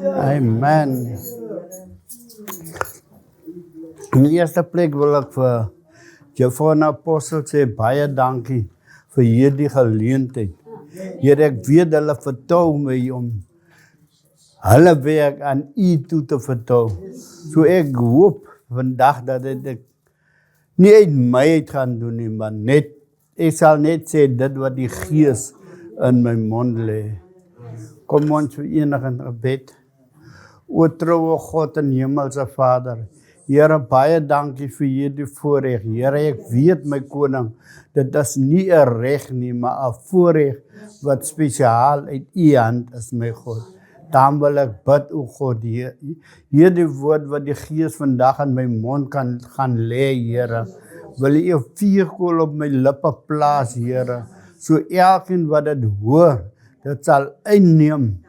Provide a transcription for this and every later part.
Amen. In die eerste plek wil ek vir Juffrou Apostel sê baie dankie vir hierdie geleentheid. Here, ek weet hulle vertrou my om hulle werk aan U toe te vertrou. So ek hoop vandag dat dit nie uit my uit gaan doen nie, maar net, ek sal net sê dit wat die Gees in my mond lê. Kom ons verenig in gebed. O troue God en Hemelse Vader, Here, baie dankie vir hierdie voorreg. Here, ek weet my koning, dit is nie 'n reg nie, maar 'n voorreg wat spesiaal uit U hand is, my God. Dan wil ek bid, o God, hierdie woord wat die Gees vandag in my mond kan gaan lê, Here, wil U 'n vuurkoel op my lippe plaas, Here, so elkeen wat dit hoor, dit sal inneem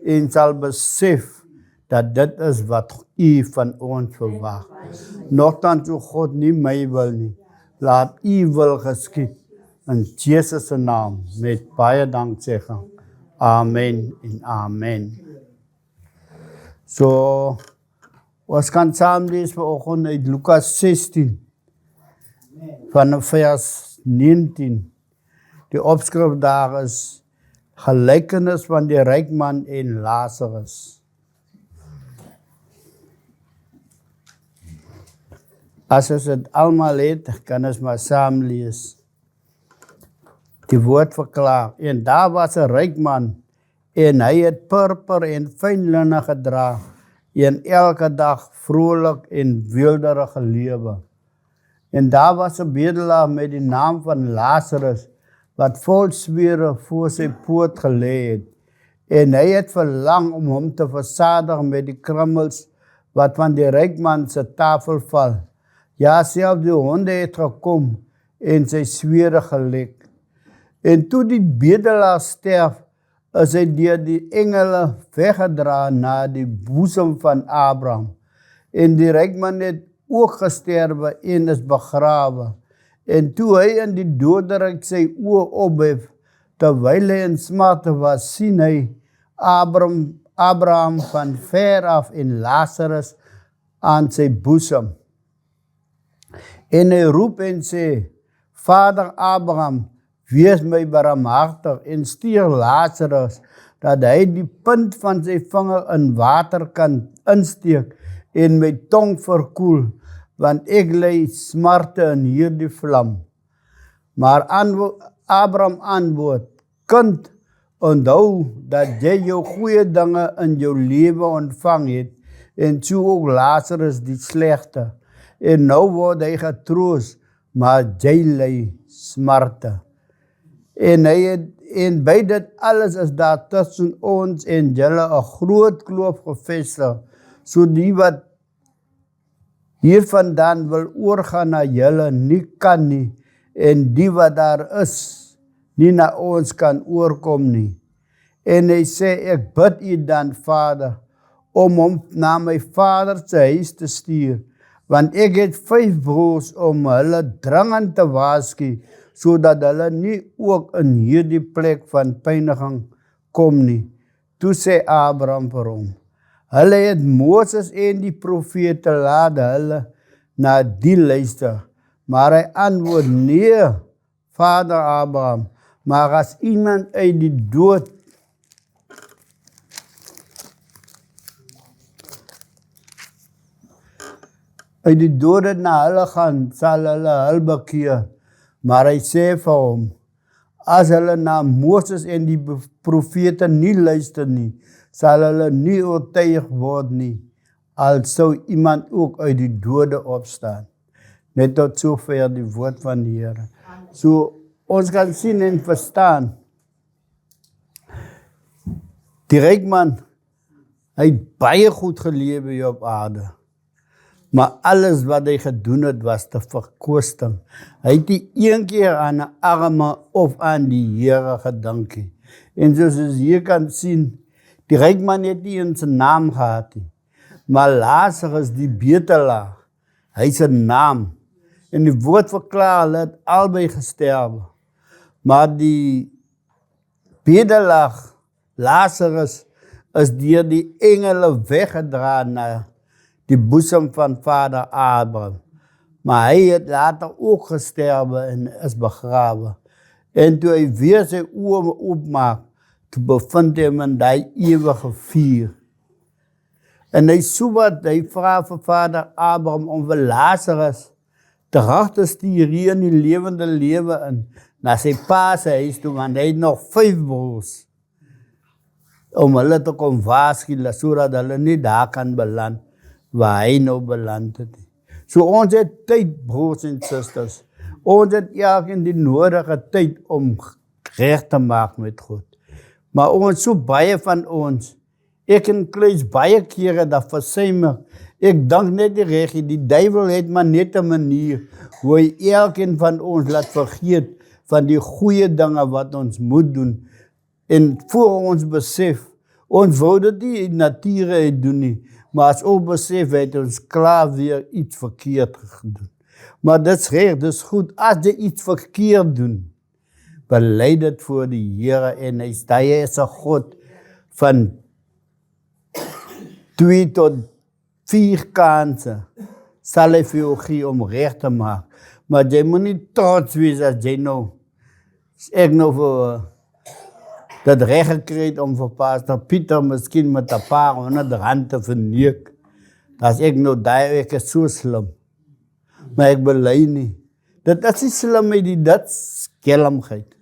en sal besef dat dit is wat U van ons verwag. Nogtans, o God, nie my wil nie, laat U wil geskied, in Jesus se naam, met baie danksegging. Amen en amen. So, ons kan saam lees vanoggend uit Lukas 16, vanaf vers 19. Die opskrif daar is gelykenis van die ryk man en Lazarus. As ons dit almal het, kan ons maar saam lees. Die woord verklaar, en daar was 'n ryk man, en hy het purper en fyn linne gedra, en elke dag vrolik en weelderig gelewe. En daar was 'n bedelaar met die naam van Lazarus, wat vol swere voor sy poort gelê het, en hy het verlang om hom te versadig met die krummels wat van die ryk man se tafel val. Ja, selfs die honde het gekom en sy swere gelek. En toe die bedelaar sterf, is hy deur die engele weggedra na die boesem van Abraham. En die ryk man het ook gesterwe en is begrawe. En toe hy in die doderyk sy oë ophef, terwyl hy in smarte was, sien hy Abraham van ver af en Lazarus aan sy boesem. En hy roep en sê, Vader Abraham, wees my barmhartig en stuur Lazarus, dat hy die punt van sy vinger in water kan insteek en my tong verkoel, want ek ly smarte in hierdie vlam. Maar Abraham antwoord, kind, onthou dat jy jou goeie dinge in jou lewe ontvang het, en so ook Lazarus die slegte. En nou word hy getroos, maar jy ly smarte. En by dit alles is daar tussen ons en julle 'n groot kloof gevestig, so die wat hiervandaan wil oorgaan na julle nie kan nie, en die wat daar is, nie na ons kan oorkom nie. En hy sê, ek bid U dan, Vader, om hom na my vader se huis te stuur, want ek het 5 broers om hulle dringend te waarsku, sodat hulle nie ook in hierdie plek van pyniging kom nie. Toe sê Abraham vir hom, hulle het Moses en die profete, laat hulle na die luister. Maar hy antwoord, nee, Vader Abraham, maar as iemand uit die dood na hulle gaan, sal hulle hul bekeer. Maar hy sê vir hom, as hulle na Moses en die profete nie luister nie, sal hulle nie oortuig word nie, al sou iemand ook uit die dode opstaan. Net tot sover die woord van die Here. So, ons kan sien en verstaan, die ryk man, hy het baie goed gelewe hier op aarde. Maar alles wat hy gedoen het, was te verkoosting. Hy het nie een keer aan 'n arme of aan die Here gedink nie. En soos ons hier kan sien, die ryk man het nie eens 'n naam gehad nie. Maar Lazarus, die bedelaar, hy het 'n naam. En die woord verklaar, hulle het albei gesterwe. Maar die bedelaar, Lazarus, is deur die engele weggedra na die boesem van vader Abraham. Maar hy het later ook gesterwe en is begrawe. En toe hy weer sy oë oopmaak, toe bevind hy hom in die ewige vuur. En hy vra vir vader Abraham om vir Lazarus terug te stuur hier in die lewende lewe in, na sy pa se huis toe, want hy het nog 5 broers, om hulle te kom waarsku, sodat hulle nie daar kan beland, waar hy nou beland het. So ons het tyd, broers en susters, ons het elkeen die nodige tyd om reg te maak met God. Maar ons, so baie van ons, ek en Kleis baie kere dat versuim ek dank net die regie, die duivel het maar net 'n manier, hoe hy elkeen van ons laat vergeet van die goeie dinge wat ons moet doen. En voor ons besef, ons wou dit nie in nature doen nie, maar as ons besef het ons klaar weer iets verkeerd gedoen. Maar dit is reg, dit is goed, as jy iets verkeerd doen, bely dit voor die Here en hy is 'n God van 2 tot 4 kanse, sal hy vir jou gee om reg te maak. Maar jy moet nie trots wees as jy nou, ek nou vir dat reg gekry het om vir pastor Pieter miskien met 'n paar R100 te verneek. As ek nou daai ek is so slim. Maar ek bely nie. Dit is nie slimheid, dit is skelmheid.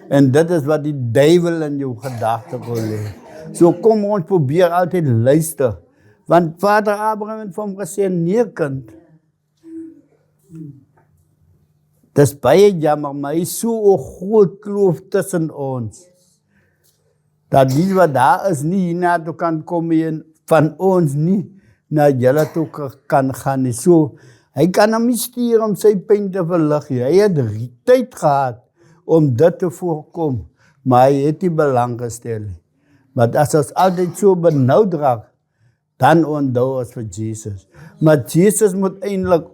En dit is wat die duiwel in jou gedagte wil hê. So kom ons probeer altyd luister. Want vader Abraham het vir hom gesê, nee kind. Dis baie jammer, maar hy is so 'n groot kloof tussen ons. Dat die wat daar is nie hierna toe kan kom en van ons nie na julle toe kan gaan nie. So, hy kan hom nie stuur om sy pyn te verlig. Hy het tyd gehad om dit te voorkom, maar hy het nie belang gestel nie. Maar as ons altyd so benoud raak, dan onthou ons vir Jesus. Maar Jesus moet eintlik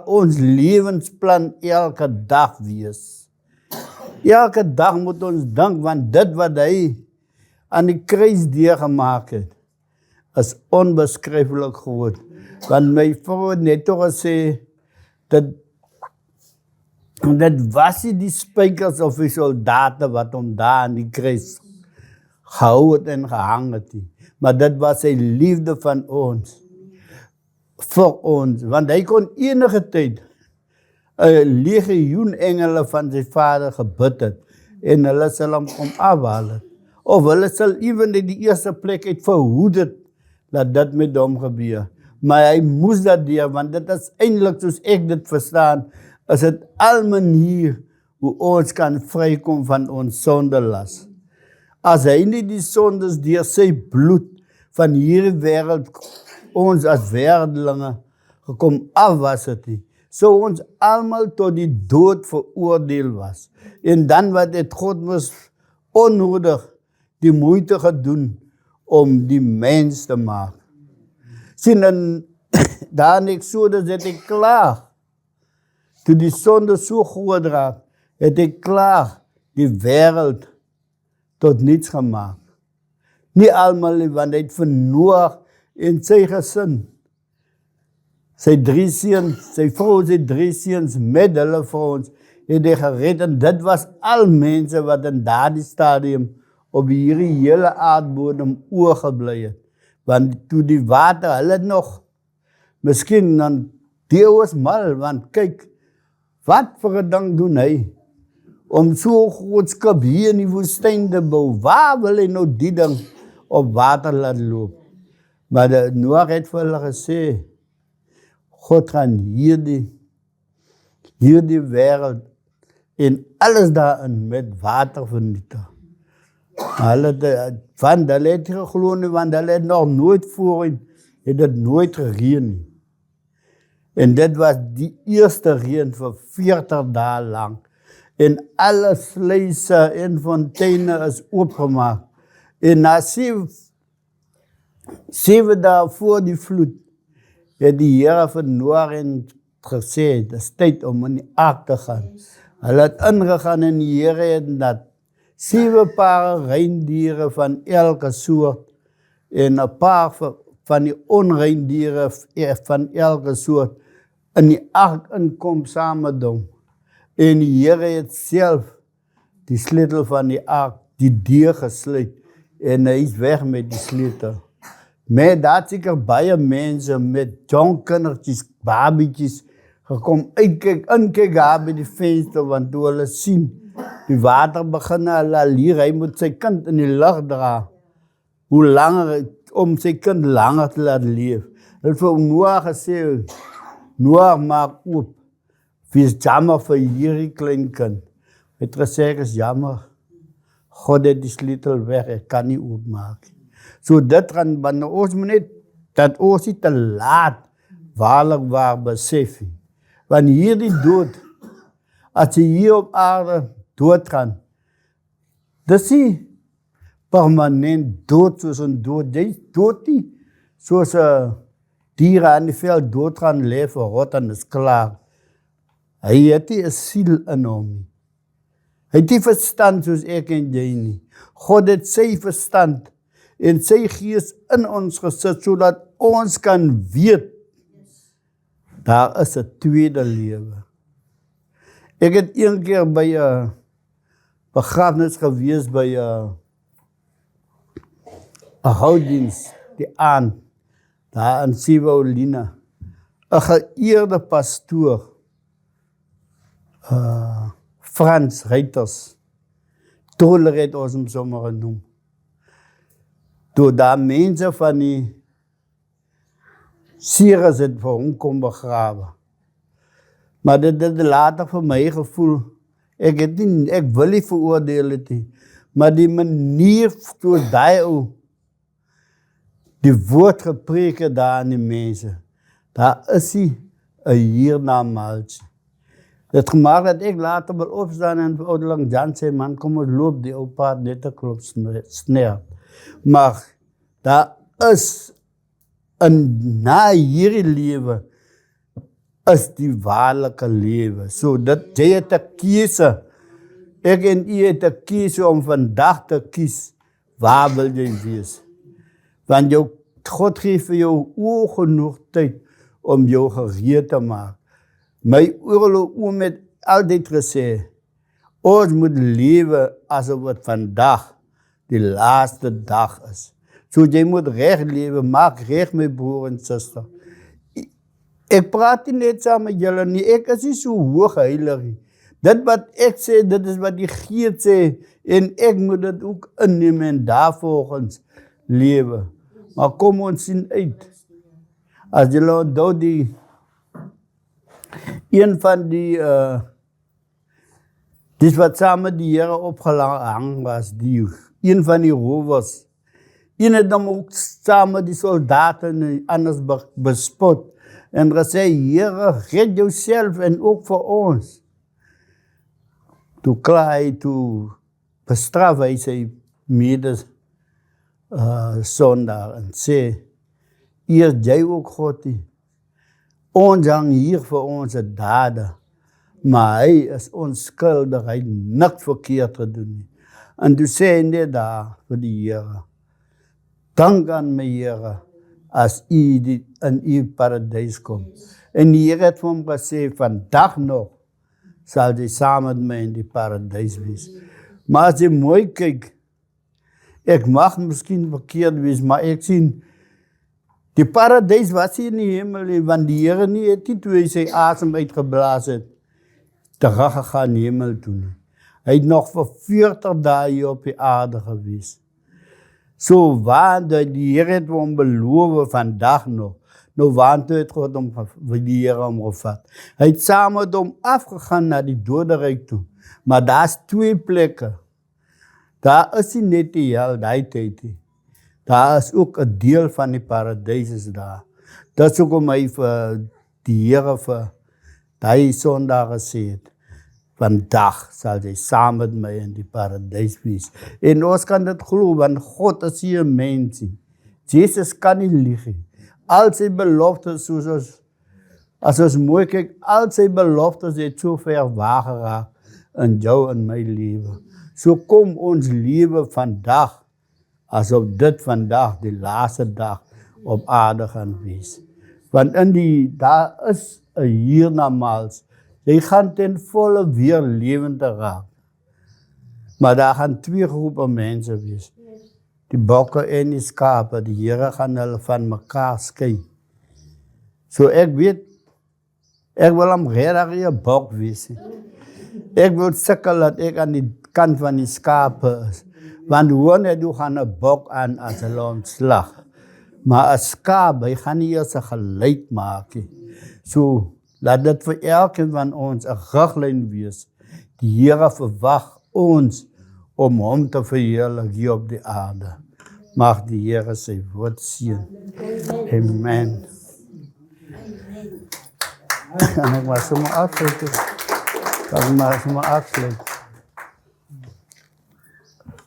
ons lewensplan elke dag wees. Elke dag moet ons dink, want dit wat hy aan die kruis deurgemaak het, is onbeskryflik groot. Want my vrou het net toch gesê, dit was nie die spykers of die soldate wat hom daar aan die kruis gehou het en gehang het nie. Maar dit was sy liefde van ons, vir ons, want hy kon enige tyd 'n legioen engele van sy vader gebid het, en hulle sal hom kom afhaal het. Of hulle sal even die eerste plek uit verhoed het, dat dit met hom gebeur. Maar hy moes dat doen, want dit is eintlik, soos ek dit verstaan, is dit al manier hoe ons kan vrykom van ons sondelas. As hy nie die sondes deur sy bloed van hierdie wêreld ons as wêreldlinge gekom afwas het nie, sou ons almal tot die dood veroordeel was. En dan wat het God mos onnodig die moeite gedoen om die mens te maak. Sien, en daar in Exodus het ek klaar, toe die sonde so groot raak, het ek klaar die wêreld tot niets gemaakt. Nie almal nie, want hy het vir Noag en sy gesin, sy 3 seuns, sy vrou, sy 3 seuns met hulle vrouens, het hy gered, en dit was al mense wat in daardie stadium op hierdie hele aardbodem oorgebly het. Want toe die water, hulle nog, miskien dan deel is mal, want kyk, wat vir 'n ding doen hy? Om so groot skip hier in die woestyn te bou, waar wil hy nou die ding op water laat loop? Maar Noag het vir hulle gesê, God gaan hierdie wêreld en alles daarin met water vernietig. Hulle het geglo nie, want hulle het nog nooit voorheen, het dit nooit gereën nie. En dit was die eerste reën vir 40 dae lang. En alle sluise en fonteine is oopgemaak. En na 7 dae voor die vloed, het die Here vir Noag gesê, dit is tyd om in die ark te gaan. Hulle het ingegaan en die Here het dat 7 pare reindiere van elke soort en 'n paar van die onrein diere van elke soort in die ark inkom saam met hom. En die Here het self die sleutel van die ark, die deur gesluit, en hy is weg met die sleutel. Maar daar seker baie mense met jong kindertjies, babietjies, gekom uitkyk, inkyk daar by die venster, want toe hulle sien, die water begin hulle lier, hy moet sy kind in die lug dra, hoe langer, om sy kind langer te laat leef. Hy het vir Noah gesê, Noah maak oop, wees jammer vir hierdie klein kind. Hy het gesê, ek is jammer, God het die sleutel weg, ek kan nie oopmaak. So dit gaan, want ons moet net, dat ons nie te laat, waarlik waar besef. Want hierdie dood, as jy hier op aarde dood gaan, dis nie permanent dood soos een dood. Jy is dood nie, soos diere aan die veld dood gaan leef, rot en is klaar. Hy het nie 'n siel in hom nie. Hy het nie verstand soos ek en jy nie. God het sy verstand en sy gees in ons gesit, sodat ons kan weet, daar is 'n tweede lewe. Ek het een keer by 'n begrafnis gewees, by 'n houdiens, die aand, daar in Siwolina, 'n geëerde pastoor, Frans Reiters, Toller het ons hom sommer genoem. Toe daar mense van die Sieres het vir hom kom begrawe. Maar dit het later vir my gevoel, ek wil nie veroordeel het nie, maar die manier soos daai ou die woord gepreek het daar aan die mense, daar is nie 'n hiernamaals. Dit gemaak dat ek later wil opstaan en vir ouderling Jan sê, man, kom ons loop die ou paard net 'n klop sneer. Maar daar is na hierdie lewe is die waarlike lewe. So dat jy het 'n keuse. Ek en u het 'n keuse om vandag te kies, waar wil jy wees? Want God gee vir jou oor genoeg tyd om jou gereed te maak. My oom het altyd gesê, ons moet lewe asof het vandag die laaste dag is. So jy moet reg lewe, maak reg my broer en suster. Ek praat nie net saam met julle nie, ek is nie so hoog heilig nie. Dit wat ek sê, dit is wat die Gees sê, en ek moet dit ook inneem en daarvolgens lewe. Maar kom ons sien uit. As julle onthou een van die dis wat saam met die Here opgehang was, een van die rowers. Een het hom ook saam met die soldaten anders bespot en gesê, Here, red jouself en ook vir ons. Toe klaar hy, toe bestraf hy sy sondaar en sê, eer jy ook God nie. Ons hang hier vir ons dade, maar hy is onskuldig, hy het niks verkeerd gedoen nie. En toe sê hy net daar vir die Here, dank aan my Here, as u in u paradys kom. En die Here het vir hom gesê, vandag nog sal jy saam met my in die paradys wees. Maar as jy mooi kyk, ek mag miskien verkeerd wees, maar ek sien, die paradys was hier in die hemel, want die Here nie het nie toe hy sy asem uitgeblaas het, teruggegaan in die hemel toe nie. Hy het nog vir 40 dae hier op die aarde gewees. So waande die Here het hom beloof vandag nog, nou waande het God hom die Here hom gevat. Hy het saam met hom afgegaan na die doderyk toe, maar daar's 2 plekke. Daar is nie net die hel, daai tyd nie. Daar is ook 'n deel van die paradys is daar. Dit is ook om hy vir die Here vir daai sondaar gesê het. Vandag sal jy saam met my in die paradys wees. En ons kan dit glo, want God is hier 'n mens. Jesus kan nie lieg nie. Al sy beloftes, as ons mooi kyk, al sy beloftes het so ver waar geraak in jou en my lewe. So kom ons lewe vandag asof dit vandag die laaste dag op aarde gaan wees. Want daar is 'n hiernamaals. Jy gaan ten volle weer lewende raak. Maar daar gaan 2 groepe mense wees. Die bokke en die skape, die Here gaan hulle van mekaar skei. So ek weet, ek wil am regtig 'n bok wees. Ek wil sukkel dat ek aan die kant van die skape is. Want wanneer jy gaan 'n bok aan as 'n ontslag. Maar 'n skaap, hy gaan nie eers 'n geluid maak nie. So, laat dit vir elkeen van ons 'n riglyn wees. Die Here verwag ons om hom te verheerlik hier op die aarde. Mag die Here sy woord seën. Amen. En ek maar sommer afsluit.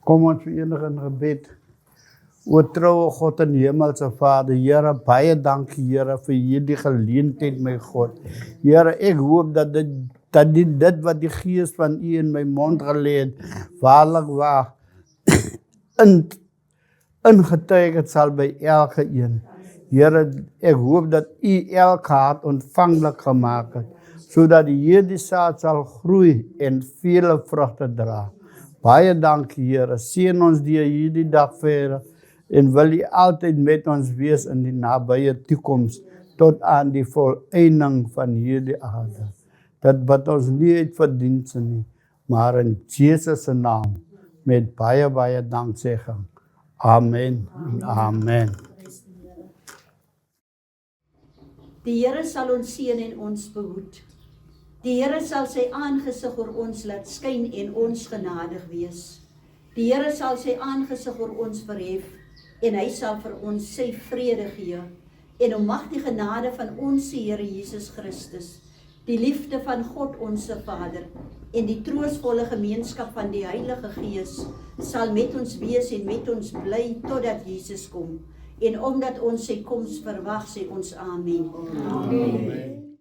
Kom ons verenig in gebed. O troue God en hemelse Vader, Here, baie dankie Here vir hierdie geleentheid, my God. Here, ek hoop dat dit wat die Gees van U in my mond gelê het, waarlik waar ingetuig het sal by elke een. Here, ek hoop dat U elke hart ontvanklik gemaak het, sodat hierdie saad sal groei en vele vrugte dra. Baie dankie Here, seën ons deur hierdie dag verder. En wil U altyd met ons wees in die nabye toekoms tot aan die volëinding van hierdie aarde. Dat wat ons nie uit verdienste nie, maar in Jesus se naam met baie danksegging. Amen en amen. Die Here sal ons seën en ons behoed. Die Here sal sy aangesig oor ons laat skyn en ons genadig wees. Die Here sal sy aangesig oor ons verhef en hy sal vir ons sy vrede gee. En mag die genade van ons Here Jesus Christus, die liefde van God ons Vader en die troostvolle gemeenskap van die Heilige Gees sal met ons wees en met ons bly totdat Jesus kom. En omdat ons sy koms verwag, sê ons amen. Amen.